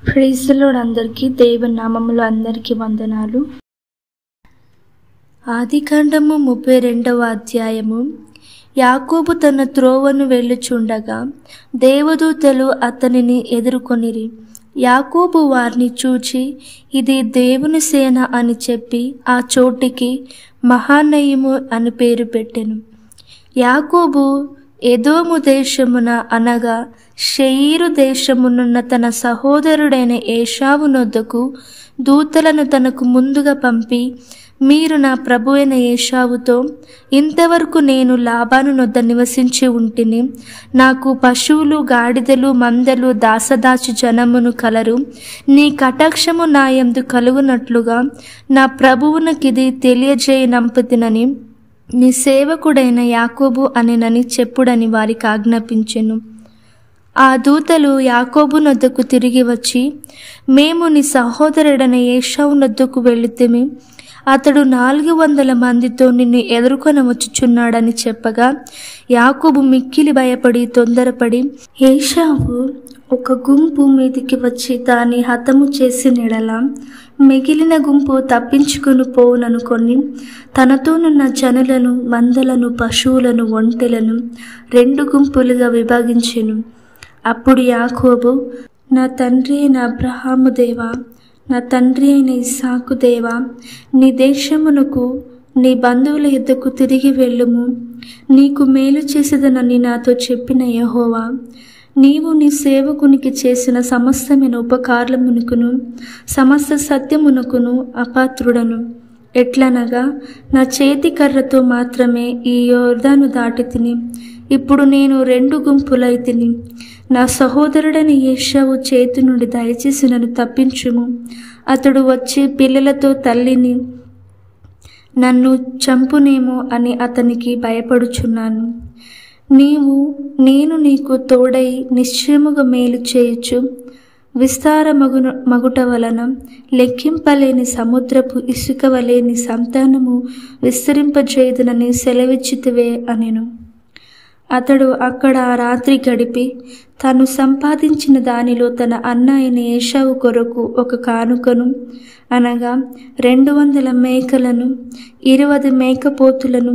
Praise the lord. అందరికీ దేవుని నామములో అందరికీ వందనాలు. ఆదికాండము 32వ అధ్యాయము. యాకోబు తన త్రోవను వెళ్ళుచుండగా దేవదూతలు అతనిని ఎదుర్కొనిరి. యాకోబు వారిని చూచి, ఇది దేవుని సేన అని చెప్పి ఆ చోటికి మహానయము అని పేరు పెట్టెను. యాకోబు ఎదోము దేశమున అనగా షెయీరు దేశమునున్న తన సహోదరుడైన ఏశావు నొద్దకు దూతలను తనకు ముందుగా పంపి, మీరు నా ప్రభు అయిన ఏశావుతో, ఇంతవరకు నేను లాబాను నొద్ద నివసించి ఉంటిని. నాకు పశువులు, గాడిదలు, మందలు, దాసదాసి జనమును కలరు. నీ కటాక్షము నా యందు కలుగునట్లుగా నా ప్రభువునకిది తెలియజేయనంపుతినని నీ సేవకుడైన యాకోబు అనెనని చెప్పుడని వారికి ఆజ్ఞాపించెను. ఆ దూతలు యాకోబు నొద్దకు తిరిగి వచ్చి, మేము నీ సహోదరుడైన ఏశావు నొద్దకు వెళితిమి. అతడు 400 మందితో నిన్ను ఎదుర్కొని వచ్చుచున్నాడని చెప్పగా, యాకోబు మిక్కిలి భయపడి తొందరపడి, ఏశావు ఒక గుంపు మీదికి వచ్చి దాన్ని హతము చేసినెడల మిగిలిన గుంపు తప్పించుకుని పోవుననుకొని తనతోనున్న జనులను, మందలను, పశువులను, ఒంటెలను 2 గుంపులుగా విభాగించెను. అప్పుడు యాకోబు, నా తండ్రి అయిన అబ్రహాము దేవా, నా తండ్రి అయిన ఇస్సాకు దేవా, నీ దేశమునకు నీ బంధువుల యుద్ధకు తిరిగి వెళ్ళుము. నీకు మేలు చేసేదనని నాతో చెప్పిన యెహోవా, నీవు నీ సేవకునికి చేసిన సమస్తమైన ఉపకారమునకును సమస్త సత్యమునకును అపాత్రుడను. ఎట్లనగా నా చేతి కర్రతో మాత్రమే ఈ యొర్దాను దాటి తిని, ఇప్పుడు నేను 2 గుంపులైతిని. నా సహోదరుడని ఏశావు చేతి నుండి దయచేసి నన్ను తప్పించుము. అతడు వచ్చి పిల్లలతో తల్లిని నన్ను చంపునేమో అని అతనికి భయపడుచున్నాను. నేను నీకు తోడై నిశ్చయముగా మేలు చేయొచ్చు. మగుట వలన లెక్కింపలేని సముద్రపు ఇసుక వలె నీ సంతానము విస్తరింపజేయుదునని సెలవిచ్చితివే అనెను. అతడు అక్కడ ఆ రాత్రి గడిపి తాను సంపాదించిన దానిలో తన అన్న అయిన ఏశావు కొరకు ఒక కానుకను, అనగా 200 మేకలను, 20 మేకపోతులను,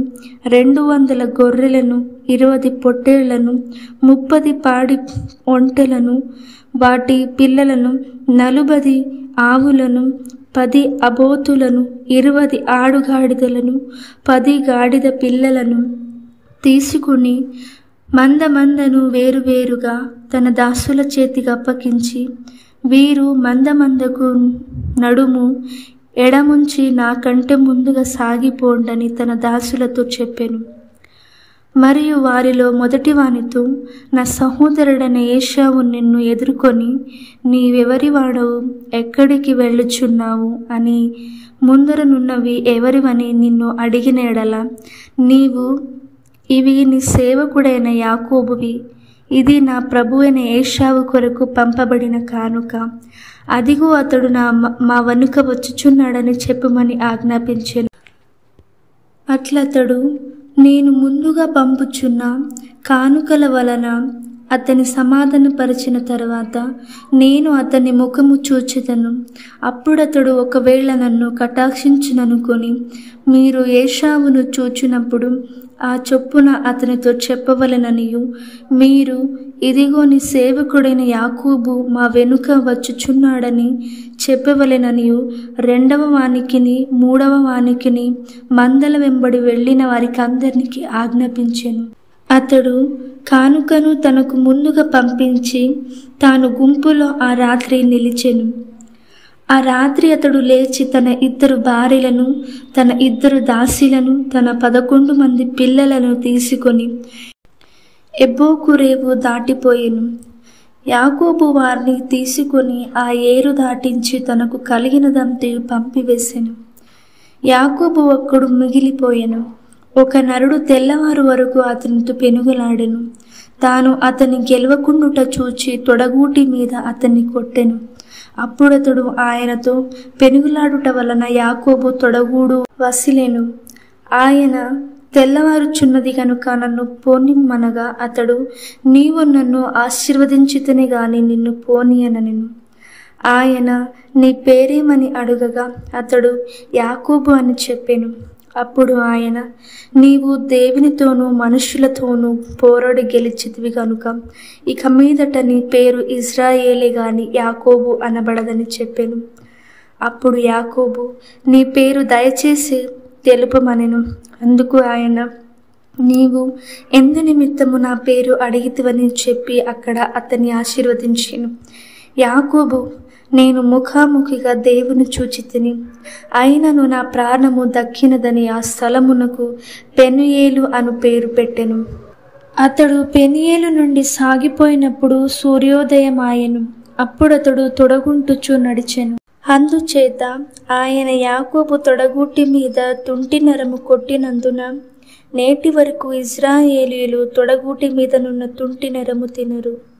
200 గొర్రెలను, 20 పొట్టేళ్లను, 30 పాడి ఒంటెలను, వాటి పిల్లలను, 40 ఆవులను, 10 అబోతులను, 20 ఆడుగాడిదలను, 10 గాడిద పిల్లలను తీసుకుని మందను వేరువేరుగా తన దాసుల చేతికి అప్పగించి, వీరు మందకు నడుము ఎడముంచి నాకంటే ముందుగా సాగిపోండని తన దాసులతో చెప్పెను. మరియు వారిలో మొదటివానితో, నా సహోదరుడైన ఏశావు నిన్ను ఎదుర్కొని, నీవెవరివాడవు, ఎక్కడికి వెళ్ళుచున్నావు అని ముందరనున్నవి ఎవరివని నిన్ను అడిగిన ఎడల, నీవు, ఇవి నీ సేవకుడైన యాకోబువి, ఇది నా ప్రభువైన ఏశావు కొరకు పంపబడిన కానుక. అదిగో అతడు మా వెనుక వచ్చుచున్నాడని చెప్పుమని ఆజ్ఞాపించెను. అట్లతడు నేను ముందుగా పంపుచున్న కానుకల వలన అతని సమాధానపరిచిన తర్వాత నేను అతని ముఖము చూచెదను. అప్పుడతడు ఒకవేళ నన్ను కటాక్షించుననుకొని మీరు ఏశావును చూచినప్పుడు ఆ చొప్పున అతనితో చెప్పవలెననియు, మీరు, ఇదిగో నీ సేవకుడైన యాకోబు మా వెనుక వచ్చుచున్నాడని చెప్పవలెననియు 2వ వానికిని 3వ వానికిని మందల వెంబడి వెళ్ళిన వారికి అందరికీ ఆజ్ఞాపించెను. అతడు కానుకను తనకు ముందుగా పంపించి తాను గుంపులో ఆ రాత్రి నిలిచెను. ఆ రాత్రి అతడు లేచి తన 2 భార్యలను, తన 2 దాసీలను, తన 11 మంది పిల్లలను తీసుకొని ఎబ్బోకురేవు దాటిపోయెను. యాకోబు వారిని తీసుకొని ఆ ఏరు దాటించి తనకు కలిగినదంతయు పంపివేసెను. యాకోబు ఒక్కడు మిగిలిపోయెను. ఒక నరుడు తెల్లవారు వరకు అతనితో పెనుగులాడెను. తాను అతని గెలవకుండుట చూచి తొడగూటి మీద అతన్ని కొట్టెను. అప్పుడతడు ఆయనతో, పెనుగులాడుట వలన యాకోబు తొడగూడు వసిలెను. ఆయన, తెల్లవారుచున్నది కనుక నన్ను పోనిమ్మనగా అతడు, నీవు నన్ను ఆశీర్వదించితేనే గాని నిన్ను పోనీయనెను. ఆయన, నీ పేరేమని అడుగగా అతడు యాకోబు అని చెప్పెను. అప్పుడు ఆయన, నీవు దేవునితోనూ మనుష్యులతోనూ పోరాడి గెలిచితివి గనుక ఇక మీదట నీ పేరు ఇజ్రాయేలే గాని యాకోబు అనబడదని చెప్పెను. అప్పుడు యాకోబు, నీ పేరు దయచేసి తెలుపమనెను. అందుకు ఆయన, నీవు ఎందు నిమిత్తము నా పేరు అడిగితివని చెప్పి అక్కడ అతన్ని ఆశీర్వదించెను. యాకోబు, నేను ముఖాముఖిగా దేవుని చూచితిని, అయినను నా ప్రాణము దక్కినదని ఆ స్థలమునకు పెనుయేలు అను పేరు పెట్టెను. అతడు పెనుయేలు నుండి సాగిపోయినప్పుడు సూర్యోదయమాయెను. అప్పుడతడు తొడగుంటుచు నడిచెను. అందుచేత ఆయన యాకోబు తొడగుట్టి మీద తుంటి నరము కొట్టినందున నేటి వరకు ఇజ్రాయేలీయులు తొడగూటి మీదనున్న తుంటి నరము తినరు.